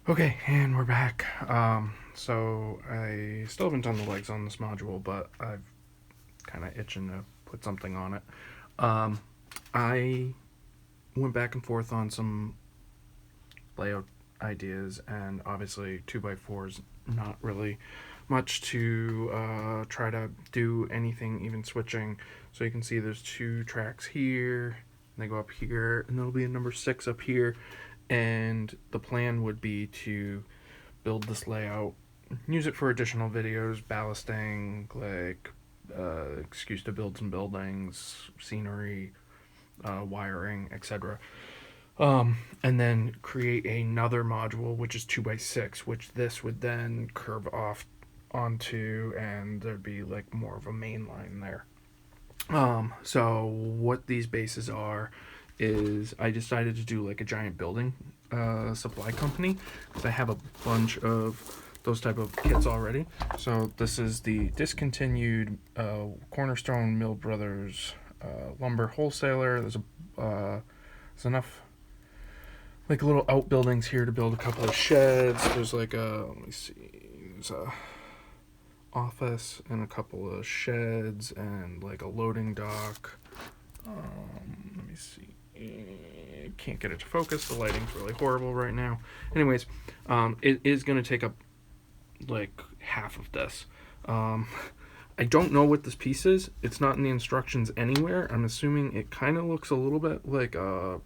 Okay, and we're back. So I still haven't done the legs on this module, but I've kind of itching to put something on it. Um, I went back and forth on some layout ideas, and obviously 2x4 is not really much to try to do anything, even switching. So you can see there's two tracks here, and they go up here, and there'll be a number 6 up here. And the plan would be to build this layout, use it for additional videos, ballasting, like excuse to build some buildings, scenery, wiring, etc. And then create another module which is 2x6, which this would then curve off onto, and there'd be like more of a main line there. So what these bases are is I decided to do like a giant building supply company because I have a bunch of those type of kits already. So this is the discontinued Cornerstone Mill Brothers lumber wholesaler. There's enough like little outbuildings here to build a couple of sheds. There's like a, let me see, there's a office and a couple of sheds and like a loading dock. Let me see. Can't get it to focus. The lighting's really horrible right now. Anyways, it is going to take up like half of this. I don't know what this piece is. It's not in the instructions anywhere. I'm assuming it kind of looks a little bit like a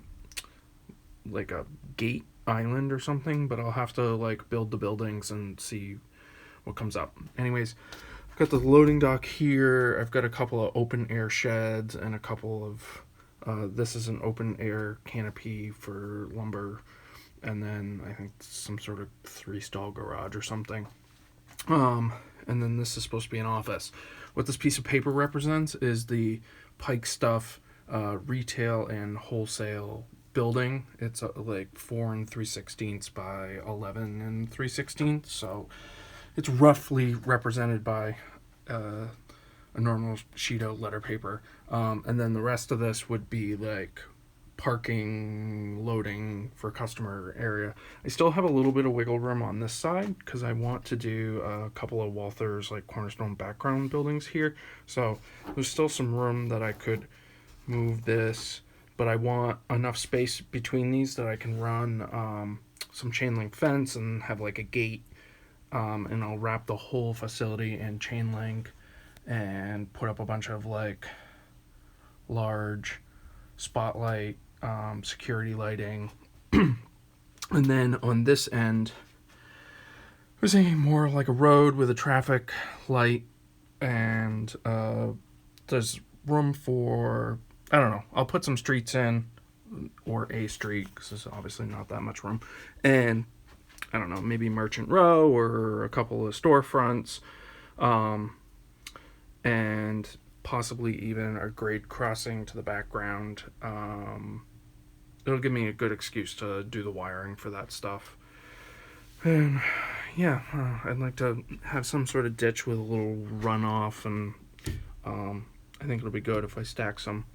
gate island or something, but I'll have to like build the buildings and see what comes up. Anyways, I've got the loading dock here. I've got a couple of open air sheds and a couple of this is an open air canopy for lumber, and then I think some sort of 3-stall garage or something. And then this is supposed to be an office. What this piece of paper represents is the Pike Stuff retail and wholesale building. It's like 4 3/16 by 11 3/16, so it's roughly represented by a normal sheet of letter paper. And then the rest of this would be like parking, loading for customer area. I still have a little bit of wiggle room on this side because I want to do a couple of Walther's like Cornerstone background buildings here. So there's still some room that I could move this, but I want enough space between these that I can run some chain link fence and have like a gate. And I'll wrap the whole facility in chain link and put up a bunch of like large spotlight security lighting. And then on this end there's a more like a road with a traffic light, and there's room for, I don't know, I'll put some streets in, or a street because there's obviously not that much room, and I don't know, maybe Merchant Row or a couple of storefronts, and possibly even a grade crossing to the background. It'll give me a good excuse to do the wiring for that stuff. And yeah, I'd like to have some sort of ditch with a little runoff, and I think it'll be good if I stack some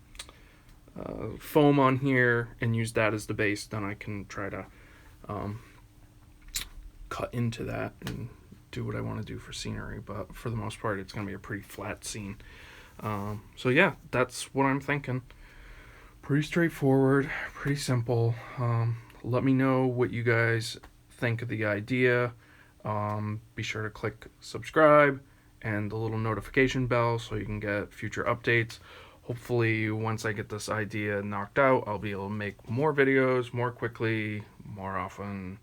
foam on here and use that as the base. Then I can try to cut into that and do what I want to do for scenery, but for the most part it's going to be a pretty flat scene. So yeah, that's what I'm thinking. Pretty straightforward, pretty simple. Let me know what you guys think of the idea. Be sure to click subscribe and the little notification bell so you can get future updates. Hopefully once I get this idea knocked out, I'll be able to make more videos more quickly, more often.